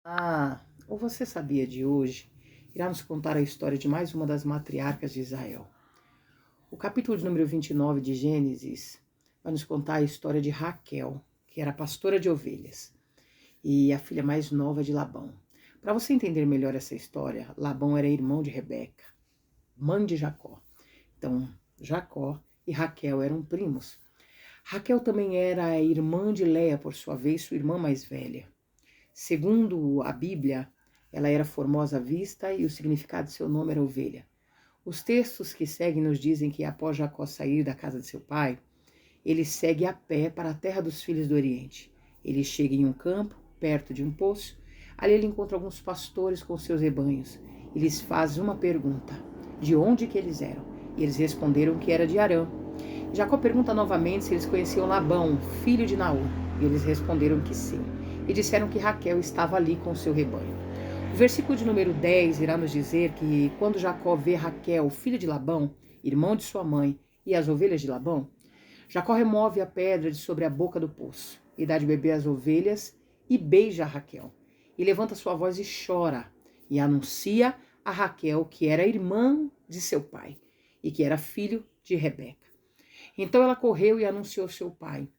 O Você Sabia de hoje irá nos contar a história de mais uma das matriarcas de Israel. O capítulo de número 29 de Gênesis vai nos contar a história de Raquel, que era pastora de ovelhas, e a filha mais nova de Labão. Para você entender melhor essa história, Labão era irmão de Rebeca, mãe de Jacó. Então, Jacó e Raquel eram primos. Raquel também era irmã de Leia, por sua vez, sua irmã mais velha. Segundo a Bíblia, ela era formosa à vista e o significado de seu nome era ovelha. Os textos que seguem nos dizem que após Jacó sair da casa de seu pai, ele segue a pé para a terra dos filhos do Oriente. Ele chega em um campo, perto de um poço. Ali ele encontra alguns pastores com seus rebanhos. E lhes faz uma pergunta, de onde que eles eram. E eles responderam que era de Harã. Jacó pergunta novamente se eles conheciam Labão, filho de Naor. E eles responderam que sim. E disseram que Raquel estava ali com o seu rebanho. O versículo de número 10 irá nos dizer que quando Jacó vê Raquel, filho de Labão, irmão de sua mãe, e as ovelhas de Labão, Jacó remove a pedra de sobre a boca do poço, e dá de beber às ovelhas, e beija a Raquel. E levanta sua voz e chora, e anuncia a Raquel que era irmã de seu pai, e que era filho de Rebeca. Então ela correu e anunciou seu pai.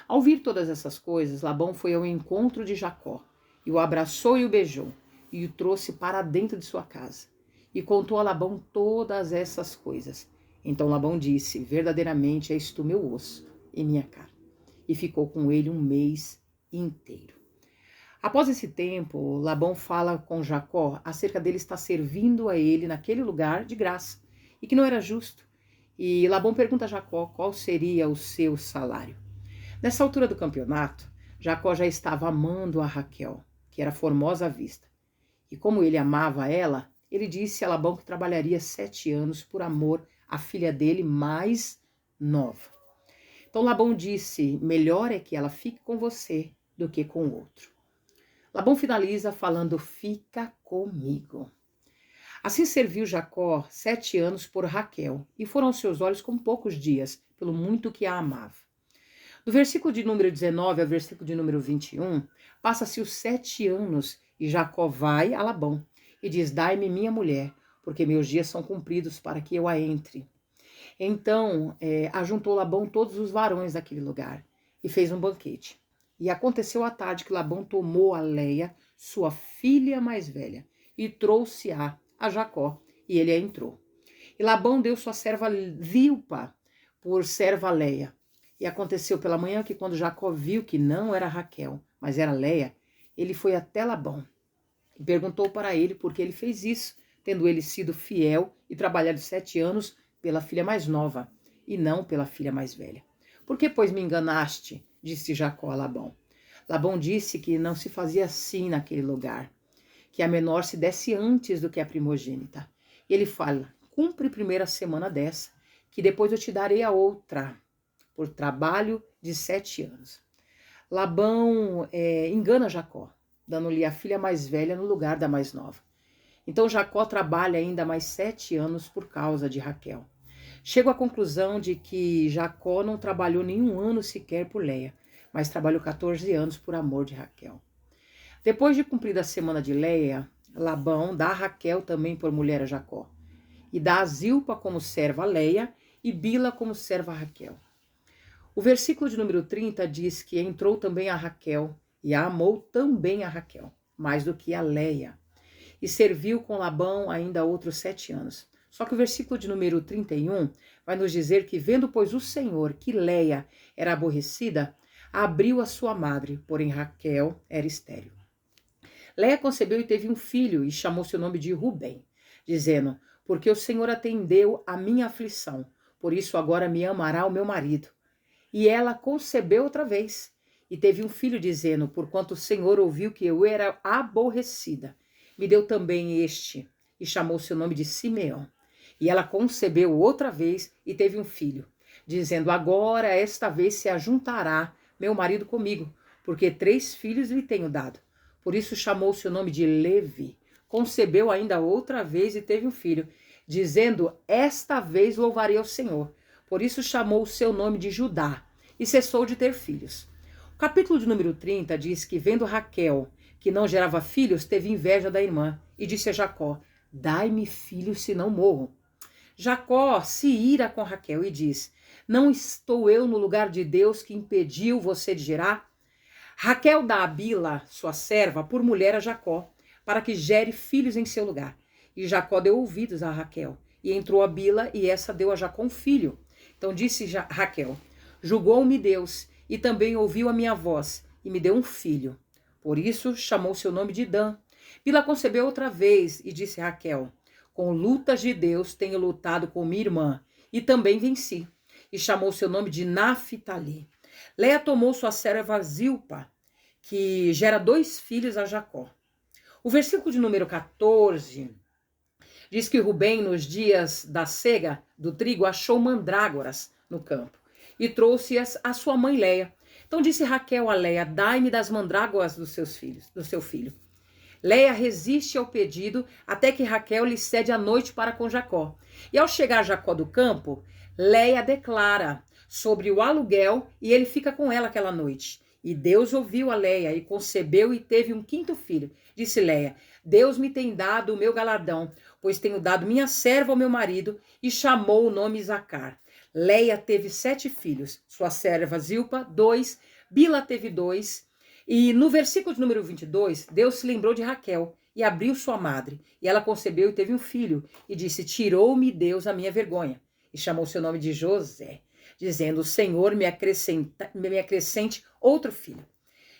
Ao ouvir todas essas coisas, Labão foi ao encontro de Jacó, e o abraçou e o beijou, e o trouxe para dentro de sua casa. E contou a Labão todas essas coisas. Então Labão disse: verdadeiramente és tu meu osso e minha carne. E ficou com ele um mês inteiro. Após esse tempo, Labão fala com Jacó acerca dele estar servindo a ele naquele lugar de graça, e que não era justo. E Labão pergunta a Jacó qual seria o seu salário. Nessa altura do campeonato, Jacó já estava amando a Raquel, que era formosa à vista. E como ele amava ela, ele disse a Labão que trabalharia 7 anos por amor à filha dele mais nova. Então Labão disse: melhor é que ela fique com você do que com o outro. Labão finaliza falando: fica comigo. Assim serviu Jacó 7 anos por Raquel, e foram aos seus olhos como poucos dias, pelo muito que a amava. Do versículo de número 19 ao versículo de número 21, passa-se os 7 anos e Jacó vai a Labão e diz: dai-me minha mulher, porque meus dias são cumpridos para que eu a entre. Então ajuntou Labão todos os varões daquele lugar e fez um banquete. E aconteceu à tarde que Labão tomou a Leia, sua filha mais velha, e trouxe-a a Jacó, e ele a entrou. E Labão deu sua serva Zilpa por serva Leia. E aconteceu pela manhã que quando Jacó viu que não era Raquel, mas era Leia, ele foi até Labão e perguntou para ele por que ele fez isso, tendo ele sido fiel e trabalhado 7 anos pela filha mais nova e não pela filha mais velha. Por que, pois, me enganaste? Disse Jacó a Labão. Labão disse que não se fazia assim naquele lugar, que a menor se desse antes do que a primogênita. E ele fala: cumpre primeiro a semana dessa, que depois eu te darei a outra, por trabalho de 7 anos. Labão engana Jacó, dando-lhe a filha mais velha no lugar da mais nova. Então Jacó trabalha ainda mais 7 anos por causa de Raquel. Chego à conclusão de que Jacó não trabalhou nenhum ano sequer por Leia, mas trabalhou 14 anos por amor de Raquel. Depois de cumprida a semana de Leia, Labão dá a Raquel também por mulher a Jacó, e dá a Zilpa como serva a Leia e Bila como serva a Raquel. O versículo de número 30 diz que entrou também a Raquel, e a amou também a Raquel, mais do que a Leia, e serviu com Labão ainda outros 7 anos. Só que o versículo de número 31 vai nos dizer que, vendo, pois, o Senhor que Leia era aborrecida, abriu a sua madre, porém Raquel era estéril. Leia concebeu e teve um filho, e chamou seu nome de Rubem, dizendo: porque o Senhor atendeu a minha aflição, por isso agora me amará o meu marido. E ela concebeu outra vez, e teve um filho, dizendo: porquanto o Senhor ouviu que eu era aborrecida, me deu também este, e chamou seu nome de Simeão. E ela concebeu outra vez, e teve um filho, dizendo: agora esta vez se ajuntará meu marido comigo, porque 3 filhos lhe tenho dado. Por isso chamou seu nome de Levi. Concebeu ainda outra vez, e teve um filho, dizendo: esta vez louvarei ao Senhor. Por isso chamou o seu nome de Judá, e cessou de ter filhos. O capítulo de número 30 diz que, vendo Raquel que não gerava filhos, teve inveja da irmã e disse a Jacó: dai-me filhos, senão morro. Jacó se ira com Raquel e diz: não estou eu no lugar de Deus que impediu você de gerar? Raquel dá a Bila, sua serva, por mulher a Jacó, para que gere filhos em seu lugar. E Jacó deu ouvidos a Raquel, e entrou a Bila, e essa deu a Jacó um filho. Então disse Raquel: julgou-me Deus, e também ouviu a minha voz, e me deu um filho. Por isso chamou seu nome de Dan. Bila concebeu outra vez, e disse Raquel: com lutas de Deus tenho lutado com minha irmã, e também venci. E chamou seu nome de Naphtali. Leia tomou sua serva Zilpa, que gera 2 filhos a Jacó. O versículo de número 14 diz que Rubem, nos dias da cega do trigo, achou mandrágoras no campo e trouxe-as à sua mãe Leia. Então disse Raquel a Leia: dai-me das mandrágoras do seu filho. Leia resiste ao pedido até que Raquel lhe cede a noite para com Jacó. E ao chegar Jacó do campo, Leia declara sobre o aluguel e ele fica com ela aquela noite. E Deus ouviu a Leia e concebeu e teve um 5º filho. Disse Leia: Deus me tem dado o meu galardão, pois tenho dado minha serva ao meu marido, e chamou o nome Isacar. Leia teve 7 filhos, sua serva Zilpa 2, Bila teve 2, e no versículo de número 22, Deus se lembrou de Raquel e abriu sua madre, e ela concebeu e teve um filho, e disse: tirou-me Deus a minha vergonha, e chamou seu nome de José, dizendo: o Senhor me acrescente outro filho.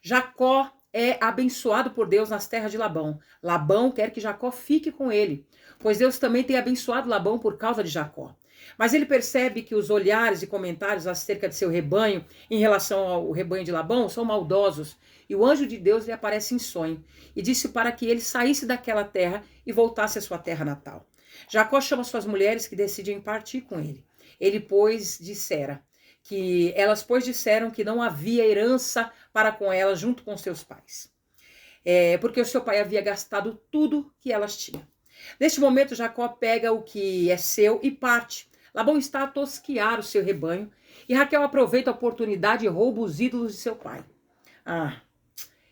Jacó é abençoado por Deus nas terras de Labão. Labão quer que Jacó fique com ele, pois Deus também tem abençoado Labão por causa de Jacó. Mas ele percebe que os olhares e comentários acerca de seu rebanho em relação ao rebanho de Labão são maldosos, e o anjo de Deus lhe aparece em sonho e disse para que ele saísse daquela terra e voltasse à sua terra natal. Jacó chama suas mulheres, que decidem partir com ele. Elas disseram que não havia herança para com elas junto com seus pais, porque o seu pai havia gastado tudo que elas tinham. Neste momento, Jacó pega o que é seu e parte. Labão está a tosquiar o seu rebanho e Raquel aproveita a oportunidade e rouba os ídolos de seu pai.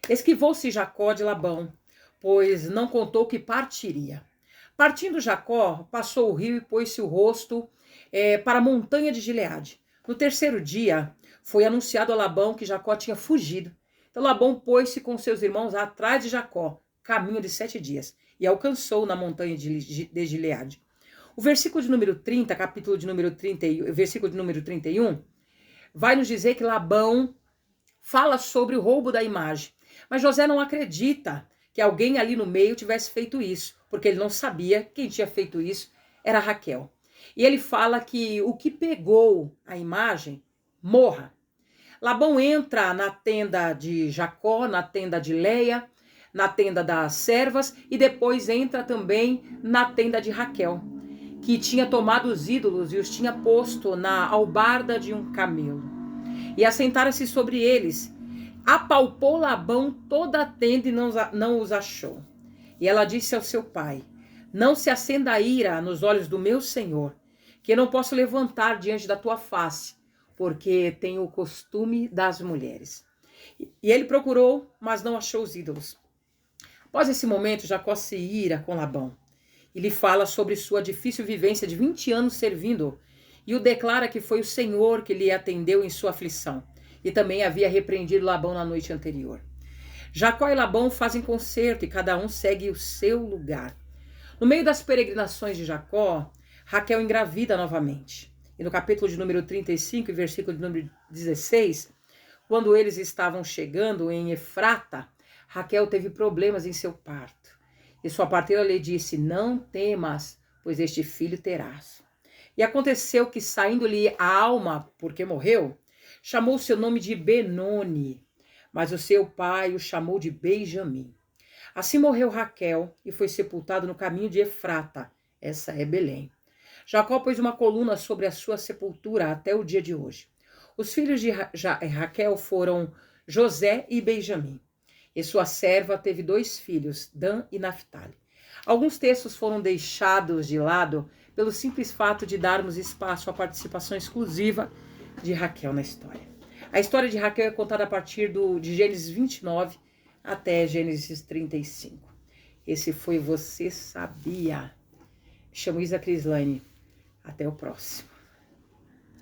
Esquivou-se Jacó de Labão, pois não contou que partiria. Partindo Jacó, passou o rio e pôs-se o rosto para a montanha de Gileade. No 3º dia, foi anunciado a Labão que Jacó tinha fugido. Então Labão pôs-se com seus irmãos atrás de Jacó, caminho de 7 dias, e alcançou na montanha de Gileade. O versículo de número 30, capítulo de número 30, versículo de número 31, vai nos dizer que Labão fala sobre o roubo da imagem. Mas José não acredita que alguém ali no meio tivesse feito isso, porque ele não sabia quem tinha feito isso, era Raquel. E ele fala que o que pegou a imagem, morra. Labão entra na tenda de Jacó, na tenda de Leia, na tenda das servas, e depois entra também na tenda de Raquel, que tinha tomado os ídolos e os tinha posto na albarda de um camelo. E assentara-se sobre eles. Apalpou Labão toda a tenda e não os achou. E ela disse ao seu pai: não se acenda a ira nos olhos do meu senhor, que eu não posso levantar diante da tua face, porque tenho o costume das mulheres. E ele procurou, mas não achou os ídolos. Após esse momento, Jacó se ira com Labão. E lhe fala sobre sua difícil vivência de 20 anos servindo, e o declara que foi o Senhor que lhe atendeu em sua aflição, e também havia repreendido Labão na noite anterior. Jacó e Labão fazem concerto e cada um segue o seu lugar. No meio das peregrinações de Jacó, Raquel engravida novamente. E no capítulo de número 35, versículo de número 16, quando eles estavam chegando em Efrata, Raquel teve problemas em seu parto. E sua parteira lhe disse: não temas, pois este filho terás. E aconteceu que, saindo-lhe a alma, porque morreu, chamou seu nome de Benoni, mas o seu pai o chamou de Benjamim. Assim morreu Raquel e foi sepultado no caminho de Efrata. Essa é Belém. Jacó pôs uma coluna sobre a sua sepultura até o dia de hoje. Os filhos de Raquel foram José e Benjamim. E sua serva teve 2 filhos, Dan e Naphtali. Alguns textos foram deixados de lado pelo simples fato de darmos espaço à participação exclusiva de Raquel na história. A história de Raquel é contada a partir de Gênesis 29 até Gênesis 35. Esse foi Você Sabia? Me chamo Isa Crislane. Até o próximo.